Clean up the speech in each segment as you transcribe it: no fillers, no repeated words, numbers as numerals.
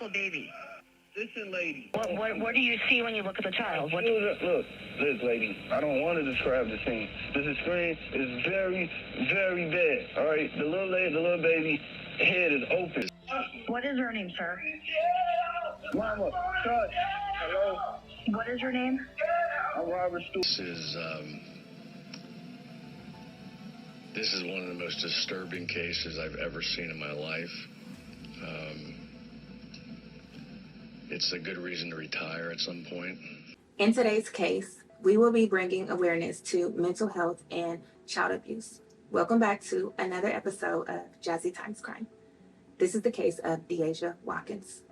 a baby? Listen, lady. What do you see when you look at the child? What? Look, lady. I don't want to describe the scene. This screen is very, very bad. All right, the little baby head is open. What is her name, sir? Mama, son, hello. What is your name? I'm Robert Stewart. This is one of the most disturbing cases I've ever seen in my life. It's a good reason to retire at some point. In today's case, we will be bringing awareness to mental health and child abuse. Welcome back to another episode of Jazzyxcrime. This is the case of Deasia Watkins.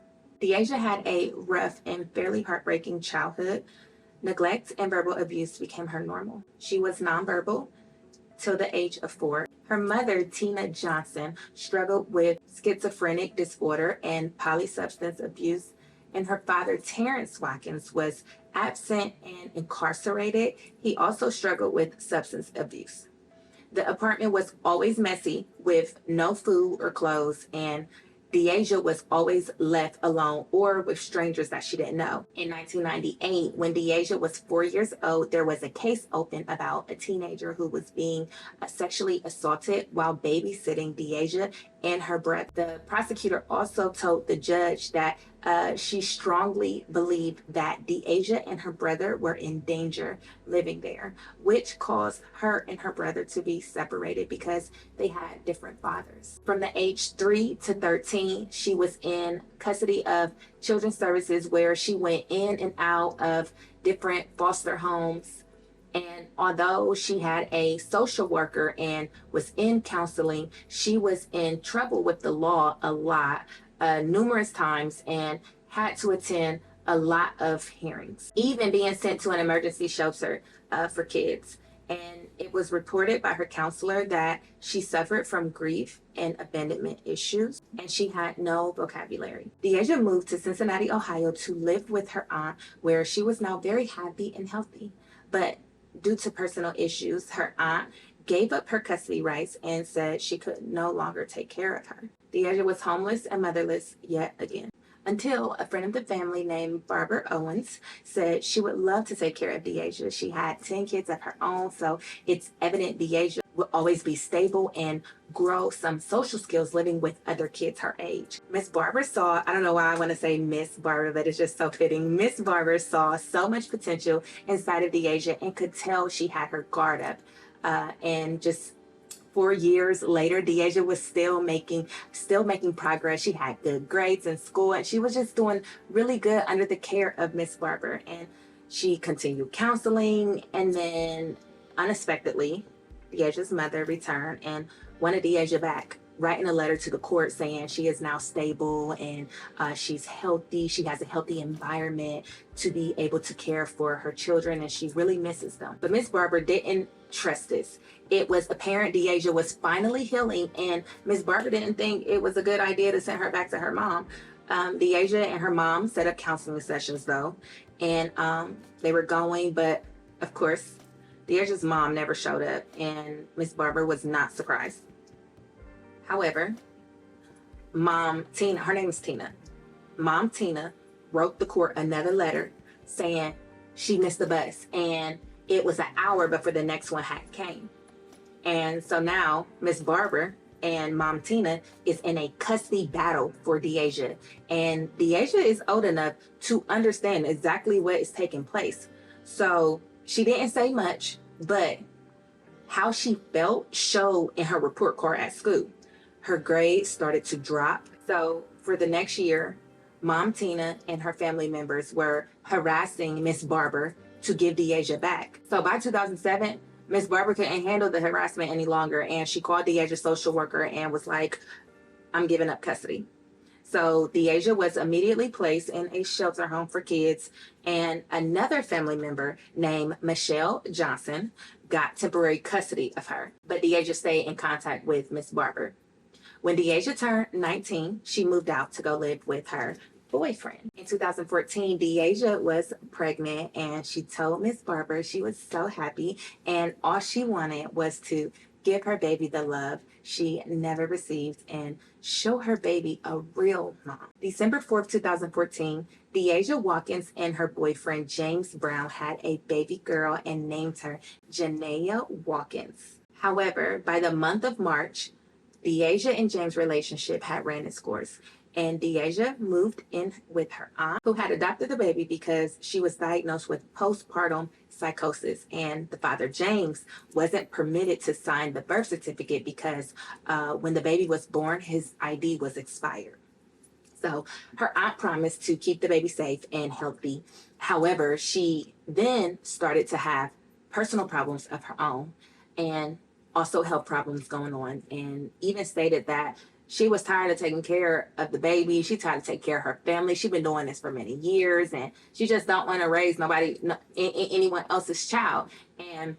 Deasia had a rough and fairly heartbreaking childhood. Neglect and verbal abuse became her normal. She was nonverbal till the age of 4. Her mother, Tina Johnson, struggled with schizophrenic disorder and polysubstance abuse, and her father, Terrence Watkins, was absent and incarcerated. He also struggled with substance abuse. The apartment was always messy with no food or clothes, and Deasia was always left alone or with strangers that she didn't know. In 1998, when Deasia was 4 years old, there was a case open about a teenager who was being sexually assaulted while babysitting Deasia and her brother. The prosecutor also told the judge that she strongly believed that Deasia and her brother were in danger living there, which caused her and her brother to be separated because they had different fathers. From the age 3 to 13, she was in custody of Children's Services, where she went in and out of different foster homes. And although she had a social worker and was in counseling, she was in trouble with the law a lot, numerous times, and had to attend a lot of hearings, even being sent to an emergency shelter for kids. And it was reported by her counselor that she suffered from grief and abandonment issues, and she had no vocabulary. Deasia moved to Cincinnati, Ohio to live with her aunt, where she was now very happy and healthy. But due to personal issues, her aunt gave up her custody rights and said she could no longer take care of her. Deasia was homeless and motherless yet again, until a friend of the family named Barbara Owens said she would love to take care of Deasia. She had 10 kids of her own, so it's evident Deasia will always be stable and grow some social skills living with other kids her age. Miss Barbara saw, I don't know why I want to say Miss Barbara, but it's just so fitting. Miss Barbara saw so much potential inside of Deasia and could tell she had her guard up. And just 4 years later, Deasia was still making progress. She had good grades in school, and she was just doing really good under the care of Miss Barbara. And she continued counseling, and then unexpectedly, Deasia's mother returned and wanted Deasia back, writing a letter to the court saying she is now stable and she's healthy. She has a healthy environment to be able to care for her children, and she really misses them. But Miss Barbara didn't trust this. It was apparent Deasia was finally healing, and Miss Barbara didn't think it was a good idea to send her back to her mom. Deasia and her mom set up counseling sessions though, and they were going, but of course, Deasia's mom never showed up, and Miss Barbara was not surprised. However, Mom Tina, her name is Tina, Mom Tina wrote the court another letter saying she missed the bus, and it was an hour before the next one had came. And so now Miss Barbara and Mom Tina is in a custody battle for Deasia. And Deasia is old enough to understand exactly what is taking place. So she didn't say much, but how she felt showed in her report card at school. Her grades started to drop. So for the next year, Mom Tina and her family members were harassing Miss Barbara to give Deasia back. So by 2007, Miss Barbara couldn't handle the harassment any longer, and she called Deasia's social worker and was like, I'm giving up custody. So Deasia was immediately placed in a shelter home for kids, and another family member named Michelle Johnson got temporary custody of her. But Deasia stayed in contact with Miss Barbara. When Deasia turned 19, she moved out to go live with her boyfriend. In 2014, Deasia was pregnant, and she told Miss Barbara she was so happy, and all she wanted was to give her baby the love she never received, and show her baby a real mom. December 4th, 2014, Deasia Watkins and her boyfriend James Brown had a baby girl and named her Deasia Watkins. However, by the month of March, Deasia and James' relationship had ran its course, and Deasia moved in with her aunt, who had adopted the baby because she was diagnosed with postpartum psychosis, and the father, James, wasn't permitted to sign the birth certificate because when the baby was born, his ID was expired. So her aunt promised to keep the baby safe and healthy. However, she then started to have personal problems of her own and also health problems going on, and even stated that she was tired of taking care of the baby. She tired of taking care of her family. She's been doing this for many years, and she just don't want to raise anyone else's child. And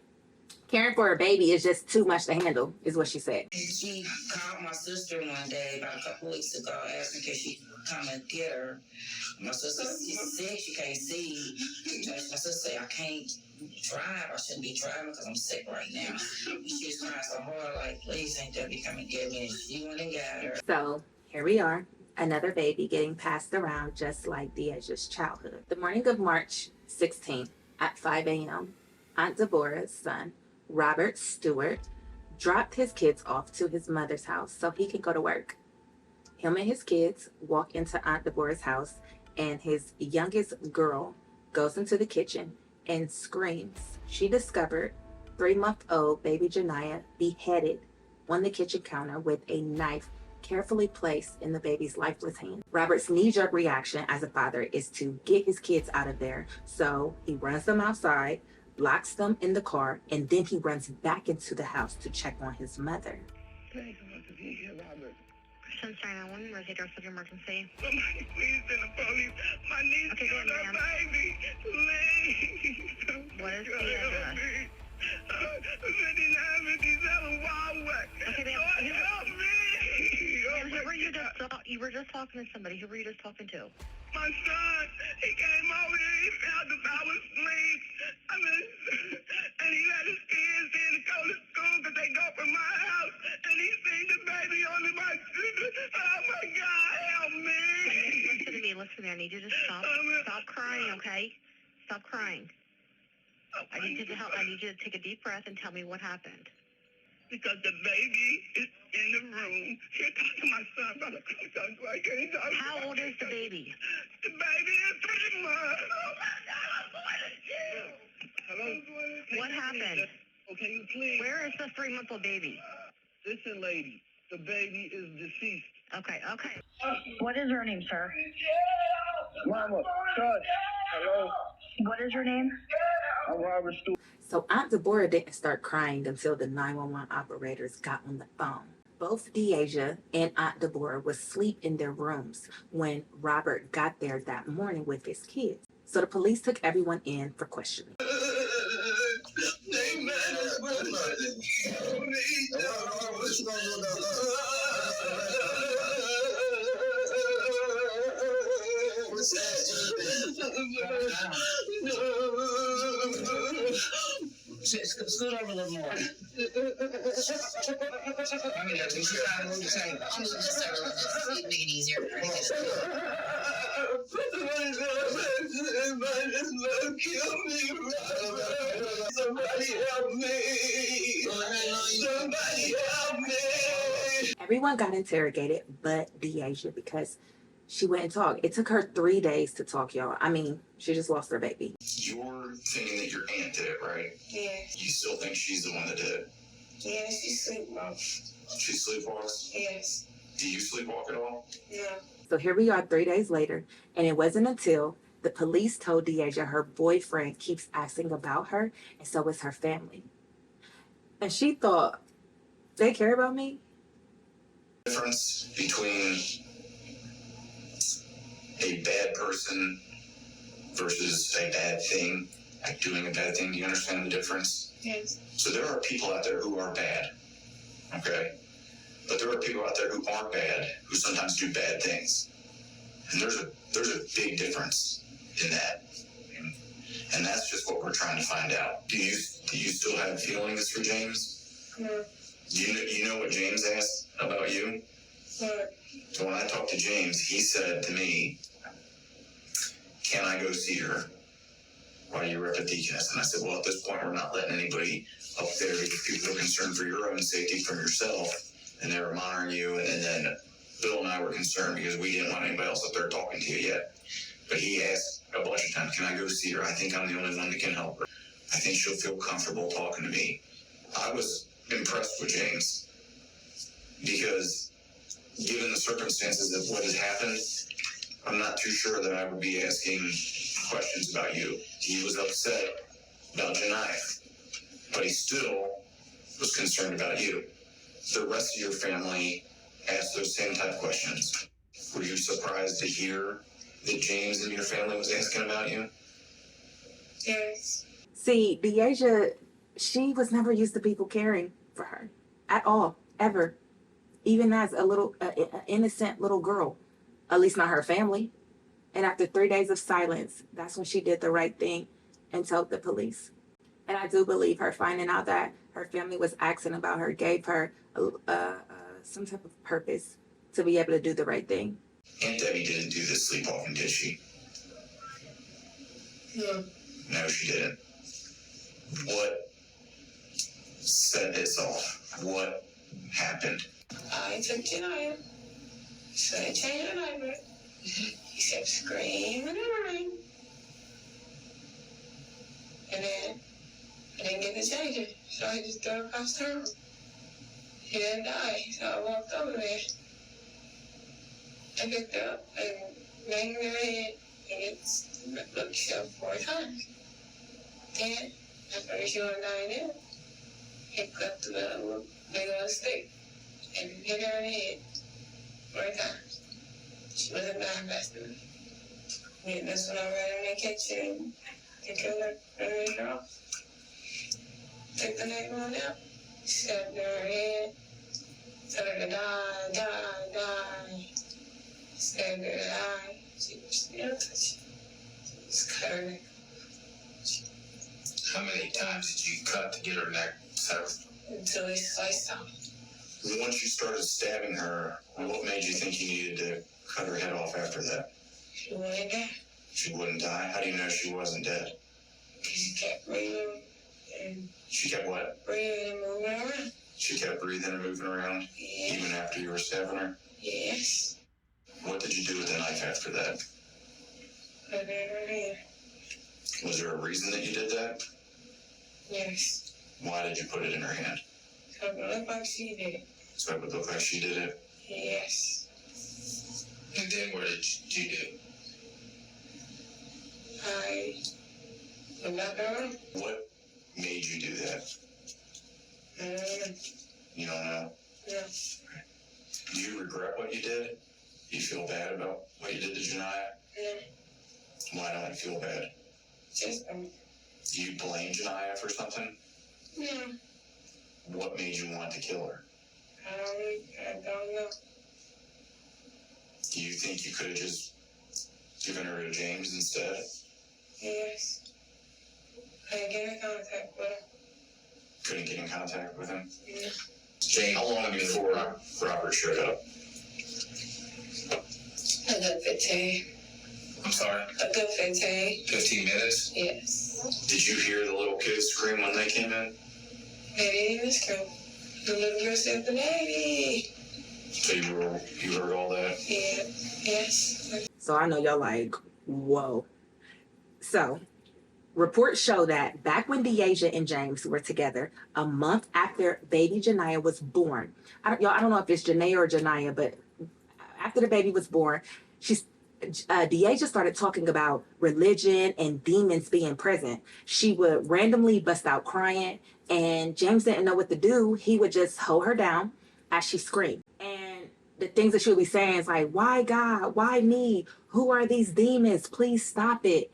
caring for a baby is just too much to handle, is what she said. She called my sister one day about a couple weeks ago, asking can she come and get her. My sister said she can't see. My sister said, I can't drive. I shouldn't be driving because I'm sick right now. She was crying so hard, like, please, ain't Debbie come and get me. And she went and got her. So here we are, another baby getting passed around just like Deasia's childhood. The morning of March 16th at 5 a.m., Aunt Deborah's son, Robert Stewart, dropped his kids off to his mother's house so he could go to work. Him and his kids walk into Aunt Deborah's house, and his youngest girl goes into the kitchen and screams. She discovered 3-month-old baby Janiyah beheaded on the kitchen counter with a knife carefully placed in the baby's lifeless hand. Robert's knee-jerk reaction as a father is to get his kids out of there, so he runs them outside, locks them in the car, and then he runs back into the house to check on his mother. Thank you for being here, Robert. Cincinnati OH, where's the address of your emergency? Somebody please send the police. My niece Okay, killed go her ahead, baby. Please. What is the address? 5957 Wildwood. Okay, ma'am. Help me. Ma'am, you were just talking to somebody. Who were you just talking to? My son, he came over here, he found us, I was asleep. And he let his kids in to go to school because they go from my house. And he seen the baby on my sister. Oh my God, help me. Listen to me. I need you to stop crying, okay? Stop crying. I need you to help. I need you to take a deep breath and tell me what happened. Because the baby is in the room. Here, talk to my son, brother. How old is the baby? The baby is 3 months. Oh my God, I'm going to jail. Hello? What happened? Okay, you please. Where is the 3-month-old baby? Listen, lady. The baby is deceased. Okay. What is her name, sir? Mama, son. Hello? What is your name? I'm Robert Stewart. So Aunt Deborah didn't start crying until the 911 operators got on the phone. Both Deasia and Aunt Deborah was asleep in their rooms when Robert got there that morning with his kids. So the police took everyone in for questioning. Scoot over a little more. I'm make it easier. Somebody help me. Somebody help me. Everyone got interrogated but Deasia because she wouldn't talk. It took her 3 days to talk, y'all. I mean, she just lost her baby. You're thinking that your aunt did it, right? Yeah. You still think she's the one that did it? Yeah, she sleepwalks. She sleepwalks? Yes. Do you sleepwalk at all? No. So here we are 3 days later, and it wasn't until the police told Deasia her boyfriend keeps asking about her, and so is her family. And she thought, they care about me? Difference between a bad person versus a bad thing, like doing a bad thing. Do you understand the difference? Yes. So there are people out there who are bad, okay? But there are people out there who aren't bad, who sometimes do bad things. And there's a big difference in that. And that's just what we're trying to find out. Do you still have feelings for James? No. You know what James asked about you? What? So when I talked to James, he said to me, can I go see her while you were up at Deaconess? And I said, well, at this point, we're not letting anybody up there because people are concerned for your own safety from yourself, and they were monitoring you. And then Bill and I were concerned because we didn't want anybody else up there talking to you yet. But he asked a bunch of times, can I go see her? I think I'm the only one that can help her. I think she'll feel comfortable talking to me. I was impressed with James because given the circumstances of what has happened, I'm not too sure that I would be asking questions about you. He was upset about Janiyah, but he still was concerned about you. The rest of your family asked those same type of questions. Were you surprised to hear that James and your family was asking about you? Yes. See, Deasia, she was never used to people caring for her at all, ever. Even as a little innocent little girl, at least not her family. And after 3 days of silence, that's when she did the right thing and told the police. And I do believe her finding out that her family was asking about her gave her some type of purpose to be able to do the right thing. Aunt Debbie didn't do this sleepwalking, did she? No. No, she didn't. What set this off? What happened? I took Janiyah. So I changed her number. He kept screaming and running. And then I didn't get to change it. So I just threw it across the room. He didn't die. So I walked over there. I picked her up and banged her head and it looked shot 4 times. Then, after she went down there, he cut the big old stick and hit her in the head 4 times. She wasn't dying fast enough. And that's when I ran in the kitchen to kill her and ran her off. Took the neck one out, stabbed her in her head, told her to die. Stabbed her in the eye. She was still touching. Just cut her neck. How many times did you cut to get her neck severed? Until he sliced off. Once you started stabbing her, what made you think you needed to cut her head off after that? She wouldn't die. She wouldn't die? How do you know she wasn't dead? She kept breathing and She kept what? breathing and moving around. She kept breathing and moving around? Yeah. Even after you were stabbing her? Yes. What did you do with the knife after that? Put it in her head. Was there a reason that you did that? Yes. Why did you put it in her hand? So it looked like she did it. So it would look like she did it? Yes. And then what did you do? I went back to her room. What made you do that? I don't know. You don't know? No. Do you regret what you did? Do you feel bad about what you did to Janiyah? No. Why don't you feel bad? Just, Do you blame Janiyah for something? no. What made you want to kill her? I don't know. Do you think you could have just given her to James instead? Yes. I didn't get in contact with her. Couldn't get in contact with him? No. Jane, how long before Robert showed up? A good 15. I'm sorry? A good 15. 15 minutes? Yes. Did you hear the little kids scream when they came in? They didn't even scream. The little girl said, "Baby." So you heard all that? Yeah. Yes. So I know y'all like, whoa. So reports show that back when Deasia and James were together, a month after baby Janiyah was born, I don't know if it's Janaea or Janiyah, but after the baby was born, Deasia started talking about religion and demons being present. She would randomly bust out crying, and James didn't know what to do. He would just hold her down as she screamed. And the things that she would be saying is like, why God? Why me? Who are these demons? Please stop it.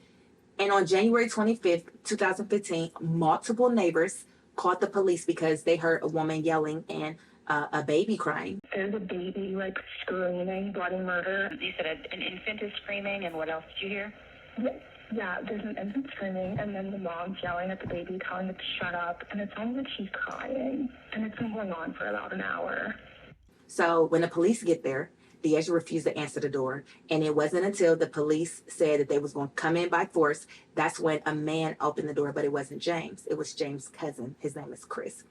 And on January 25th, 2015, multiple neighbors called the police because they heard a woman yelling and a baby crying. There's a baby, like, screaming, bloody murder. You said an infant is screaming, and what else did you hear? Yeah, there's an infant screaming, and then the mom's yelling at the baby, telling it to shut up, and it sounds like she's crying, and it's been going on for about an hour. So when the police get there, Deasia refused to answer the door, and it wasn't until the police said that they was going to come in by force, that's when a man opened the door, but it wasn't James. It was James' cousin. His name is Chris.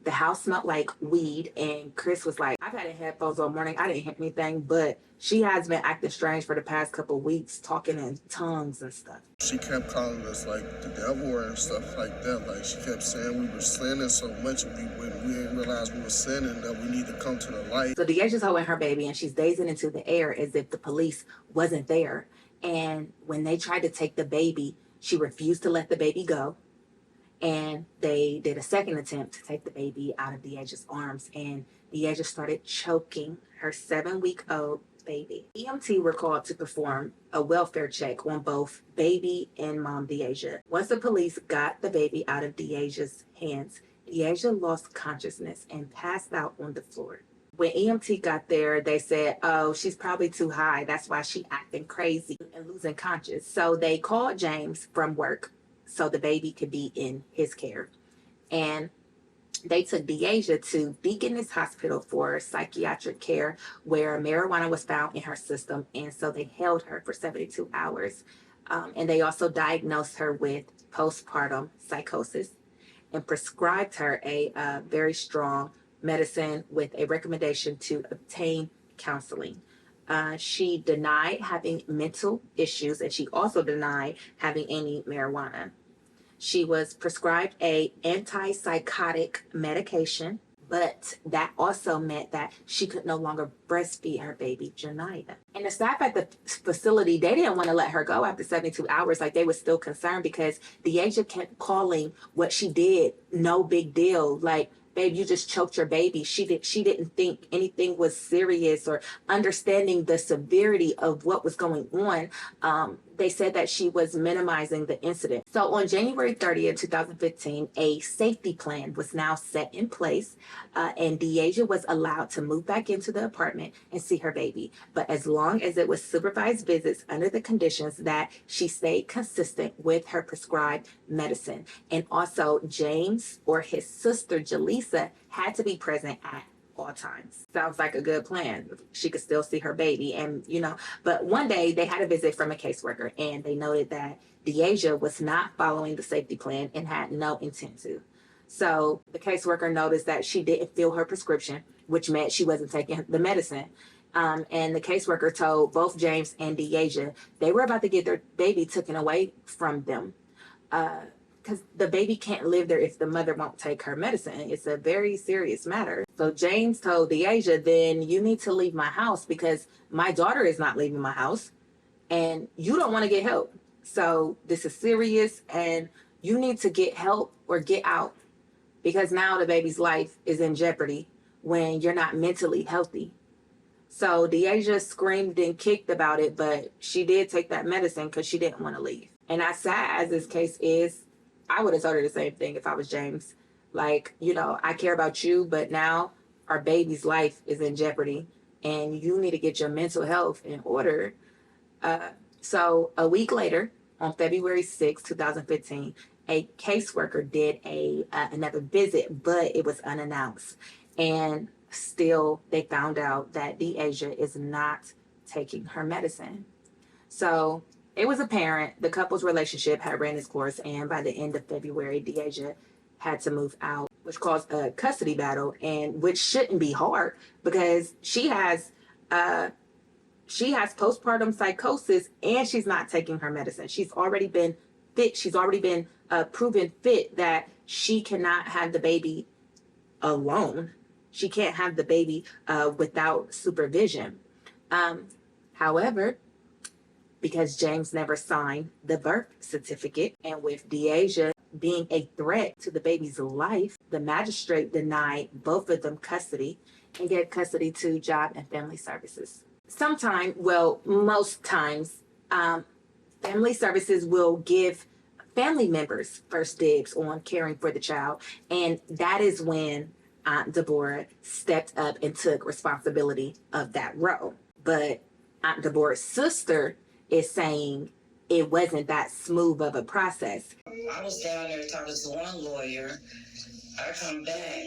The house smelled like weed, and Chris was like, I've had headphones all morning. I didn't hear anything, but she has been acting strange for the past couple of weeks, talking in tongues and stuff. She kept calling us like the devil and stuff like that. Like she kept saying we were sinning so much, we didn't realize we were sinning, that we need to come to the light. So Deasia's holding her baby, and she's dazing into the air as if the police wasn't there. And when they tried to take the baby, she refused to let the baby go. And they did a second attempt to take the baby out of Deasia's arms, and Deasia started choking her 7-week-old baby. EMT were called to perform a welfare check on both baby and mom Deasia. Once the police got the baby out of Deasia's hands, Deasia lost consciousness and passed out on the floor. When EMT got there, they said, oh, she's probably too high. That's why she's acting crazy and losing conscious. So they called James from work so the baby could be in his care. And they took Deasia to Deaconess Hospital for psychiatric care, where marijuana was found in her system. And so they held her for 72 hours. And they also diagnosed her with postpartum psychosis and prescribed her a very strong medicine with a recommendation to obtain counseling. She denied having mental issues, and she also denied having any marijuana. She was prescribed a antipsychotic medication, but that also meant that she could no longer breastfeed her baby, Janiyah. And the staff at the facility, they didn't want to let her go after 72 hours. Like, they were still concerned because Deasia kept calling what she did no big deal. Like, babe, you just choked your baby. She didn't think anything was serious, or understanding the severity of what was going on. They said that she was minimizing the incident. So on January 30th, 2015, a safety plan was now set in place, and Deasia was allowed to move back into the apartment and see her baby. But as long as it was supervised visits under the conditions that she stayed consistent with her prescribed medicine. And also James or his sister, Jaleesa, had to be present at all times. Sounds like a good plan. She could still see her baby, and but one day they had a visit from a caseworker, and they noted that Deasia was not following the safety plan and had no intent to. So the caseworker noticed that she didn't fill her prescription, which meant she wasn't taking the medicine. And the caseworker told both James and Deasia they were about to get their baby taken away from them. Because the baby can't live there if the mother won't take her medicine. It's a very serious matter. So James told Deasia, then you need to leave my house, because my daughter is not leaving my house and you don't want to get help. So this is serious, and you need to get help or get out, because now the baby's life is in jeopardy when you're not mentally healthy. So Deasia screamed and kicked about it, but she did take that medicine because she didn't want to leave. And as sad as this case is, I would have told her the same thing if I was James. Like, I care about you, but now our baby's life is in jeopardy, and you need to get your mental health in order. So a week later, on February 6, 2015, a caseworker did another visit, but it was unannounced. And still, they found out that Deasia is not taking her medicine. So it was apparent the couple's relationship had ran its course, and by the end of February, Deasia had to move out, which caused a custody battle, and which shouldn't be hard because she has postpartum psychosis and she's not taking her medicine. She's already been fit. She's already been proven fit that she cannot have the baby alone. She can't have the baby without supervision. However, because James never signed the birth certificate, and with Deasia being a threat to the baby's life, the magistrate denied both of them custody and gave custody to Job and Family Services. Most times, Family Services will give family members first dibs on caring for the child, and that is when Aunt Deborah stepped up and took responsibility of that role. But Aunt Deborah's sister is saying it wasn't that smooth of a process. I was down there talking to one lawyer. I come back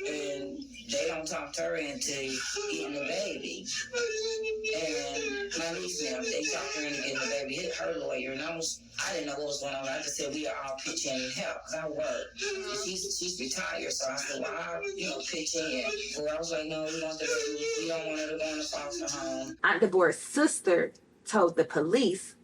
and they don't talk to her into getting the baby. And my niece and them, they talked her into getting the baby, hit her lawyer, and I didn't know what was going on. I just said we are all pitch in and help, because I work. And she's retired, so I said, well, I'll pitch in. So I was like, no, we want the baby. We don't want her to go in the foster home. Aunt Deborah's sister told the police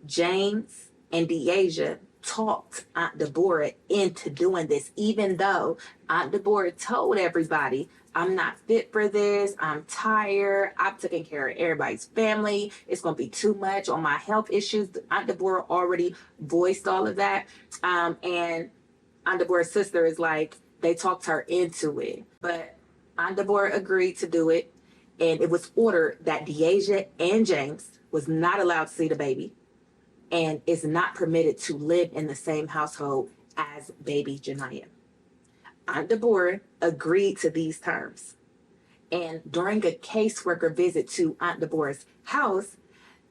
James and Deasia talked Aunt Deborah into doing this, even though Aunt Deborah told everybody, I'm not fit for this, I'm tired, I'm taking care of everybody's family, it's going to be too much on my health issues. Aunt Deborah already voiced all of that. And Aunt Deborah's sister is like, they talked her into it. But Aunt Deborah agreed to do it, and it was ordered that Deasia and James was not allowed to see the baby and is not permitted to live in the same household as baby Janiyah. Aunt Deborah agreed to these terms. And during a caseworker visit to Aunt Deborah's house,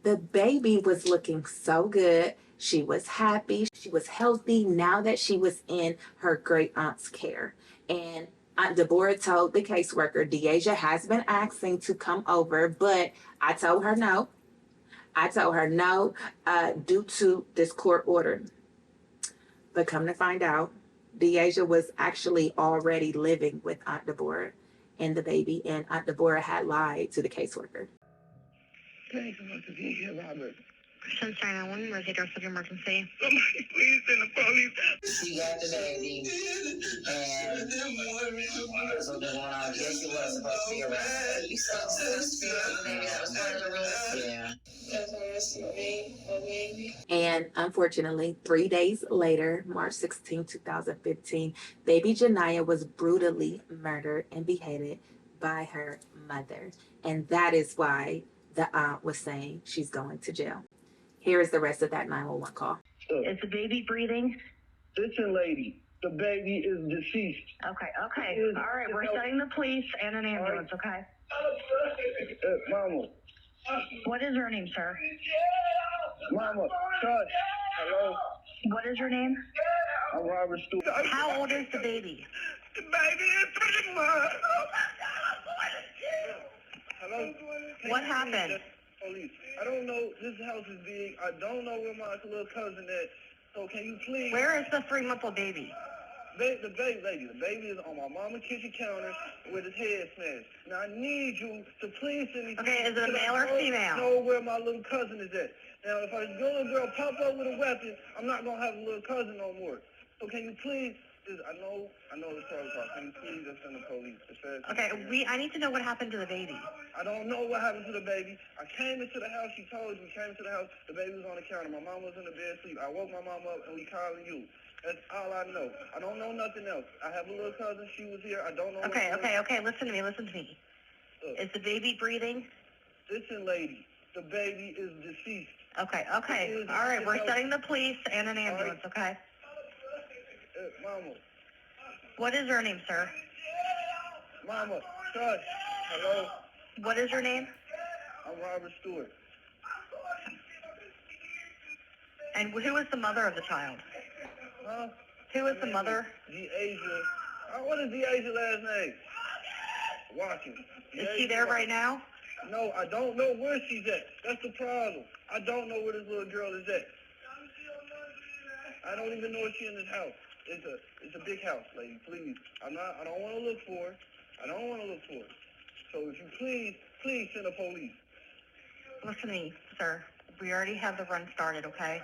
the baby was looking so good. She was happy. She was healthy now that she was in her great aunt's care. And Aunt Deborah told the caseworker, Deasia has been asking to come over, but I told her no. Due to this court order. But come to find out, Deasia was actually already living with Aunt Deborah and the baby, and Aunt Deborah had lied to the caseworker. Thank you, Mr. D. Robert. Cincinnati OH, where's the address of your emergency? Somebody please send the police. She got the baby, and so then when I guess she was supposed to be around. Maybe that was one of the rules. Yeah. And unfortunately, 3 days later, March 16, 2015, baby Janiyah was brutally murdered and beheaded by her mother. And that is why the aunt was saying she's going to jail. Here is the rest of that 911 call. Is the baby breathing? Listen, lady, the baby is deceased. Okay. All right, we're sending the police and an ambulance, okay? Mama. What is your name, sir? Mama, son. Hello. What is your name? I'm Robert Stewart. How old is the baby? The baby is 3 months. Hello? What happened? Police. I don't know. This house is big. I don't know where my little cousin is. So can you please... Where is the 3-month-old baby? The baby is on my mama's kitchen counter with his head smashed. Now I need you to please send me... Okay, is it a male or female? Know where my little cousin is at. Now if a little girl pop up with a weapon, I'm not gonna have a little cousin no more. So can you please... I know the protocol. Can you please just send the police? Okay, I need to know what happened to the baby. I don't know what happened to the baby. I came into the house. She told me. Came into the house. The baby was on the counter. My mom was in the bed asleep. I woke my mom up and we calling you. That's all I know. I don't know nothing else. I have a little cousin. She was here. I don't know. Okay. Listen to me. Is the baby breathing? Listen, lady. The baby is deceased. Okay. All right, we're sending the police and an ambulance, okay? Mama. What is your name, sir? Mama. Son. Hello. What is your name? I'm Robert Stewart. And who is the mother of the child? Huh? Who is the mother? Deasia. What is Deasia's last name? Watkins. Is she there right now? No, I don't know where she's at. That's the problem. I don't know where this little girl is at. I don't even know if she's in this house. It's a big house, lady. Please. I don't want to look for her. So if you please send the police. Listen to me, sir. We already have the run started, okay?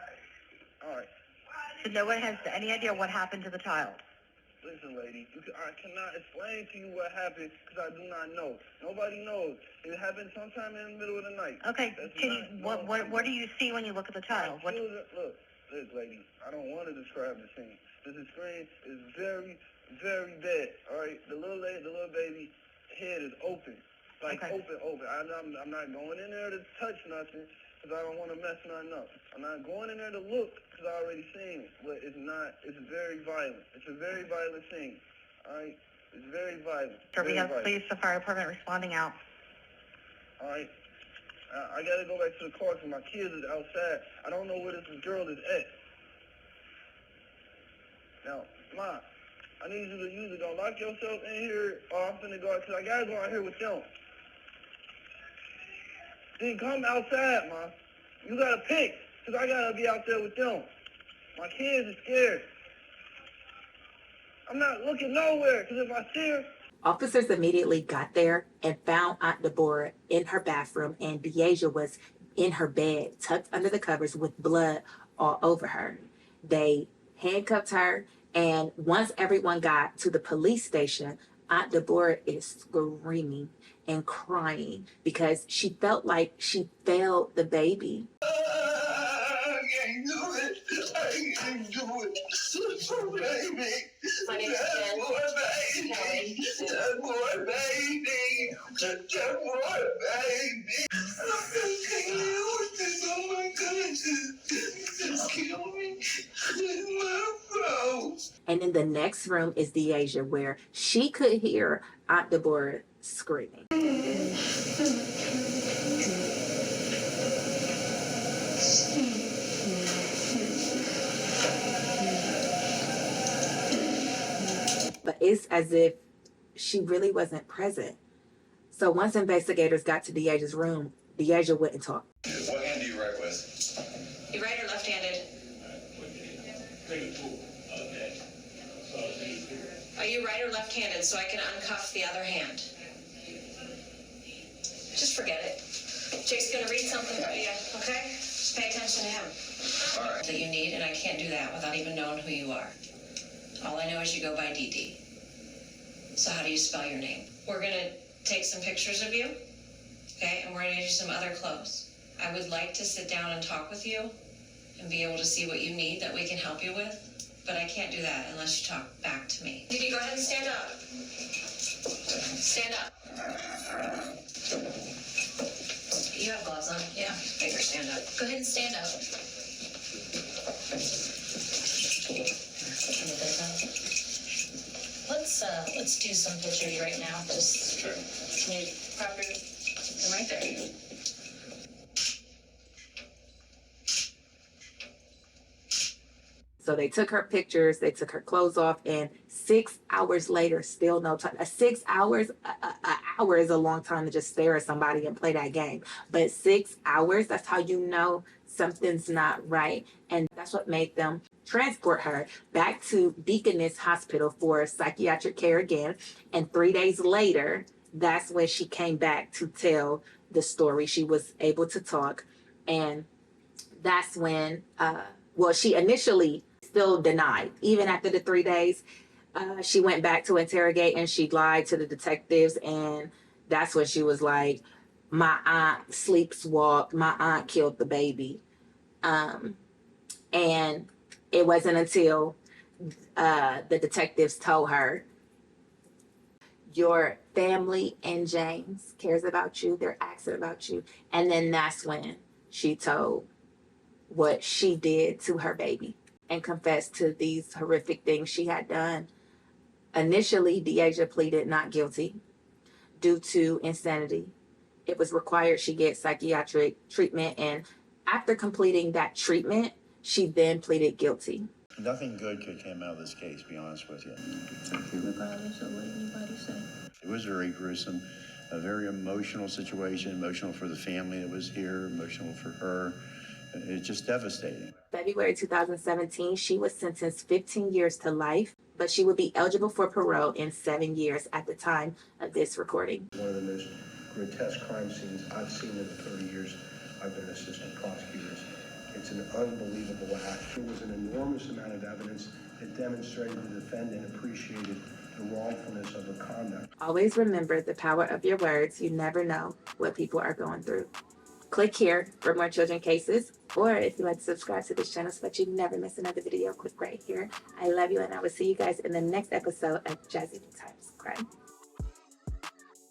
All right. So no one has any idea what happened to the child. Listen, lady, I cannot explain to you what happened because I do not know. Nobody knows. It happened sometime in the middle of the night. Okay. What do you see when you look at the child? Look, lady, I don't want to describe the scene. This screen is very, very bad. All right, the little baby head is open, open. I'm not going in there to touch nothing because I don't want to mess nothing up. I'm not going in there to look because I already seen it. But it's not. It's very violent. It's a very violent scene. All right, it's very violent. Sir, we have police, the fire department responding out. All right. I gotta go back to the car because my kids is outside. I don't know where this girl is at. Now, Ma, I need you to either go lock yourself in here or I'm finna go out because I gotta go out here with them. Then come outside, Ma. You gotta pick because I gotta be out there with them. My kids are scared. I'm not looking nowhere because if I see her, Officers immediately got there and found Aunt Deborah in her bathroom, and Deasia was in her bed, tucked under the covers with blood all over her. They handcuffed her, and once everyone got to the police station, Aunt Deborah is screaming and crying because she felt like she failed the baby. I can't do it. I can't do it. Baby. That boy baby. That boy baby. That boy baby. I can't live with this. Oh my goodness. Just kill me. It's my fault. And in the next room is Deasia, where she could hear Aunt Deborah screaming. But it's as if she really wasn't present. So once investigators got to Deasia's room, Deasia wouldn't talk. What hand do you write with? You right or left-handed? Are you right or left-handed so I can uncuff the other hand? Just forget it. Jake's gonna read something for you, okay? Just pay attention to him. All right. That you need, and I can't do that without even knowing who you are. All I know is you go by DD. So how do you spell your name? We're gonna take some pictures of you, okay? And we're gonna get you some other clothes. I would like to sit down and talk with you and be able to see what you need that we can help you with, but I can't do that unless you talk back to me. DD, go ahead and stand up. Stand up. You have gloves on? Yeah. Paper, stand up. Go ahead and stand up. Let's do some pictures right now. Just Sure. need proper. I'm right there. So they took her pictures, they took her clothes off, and 6 hours later, still no time. 6 hours, an hour is a long time to just stare at somebody and play that game. But 6 hours, that's how you know something's not right. And that's what made them transport her back to Deaconess Hospital for psychiatric care again. And 3 days later, that's when she came back to tell the story. She was able to talk. And that's when, she initially still denied. Even after the 3 days, she went back to interrogate and she lied to the detectives. And that's when she was like, my aunt sleepwalked, my aunt killed the baby. And it wasn't until the detectives told her, your family and James cares about you. They're asking about you. And then that's when she told what she did to her baby and confessed to these horrific things she had done. Initially, Deasia pleaded not guilty due to insanity. It was required she get psychiatric treatment, and after completing that treatment, she then pleaded guilty. Nothing good could come out of this case, to be honest with you. Regardless of what anybody said. It was very gruesome, a very emotional situation, emotional for the family that was here, emotional for her. It's just devastating. February 2017, she was sentenced 15 years to life, but she would be eligible for parole in 7 years at the time of this recording. One of the most grotesque crime scenes I've seen in the 30 years I've been assistant prosecutor. It's an unbelievable act. There was an enormous amount of evidence that demonstrated the defendant appreciated the wrongfulness of her conduct. Always remember the power of your words. You never know what people are going through. Click here for more children cases, or if you'd like to subscribe to this channel so that you never miss another video, click right here. I love you, and I will see you guys in the next episode of Jazzy Times Crime.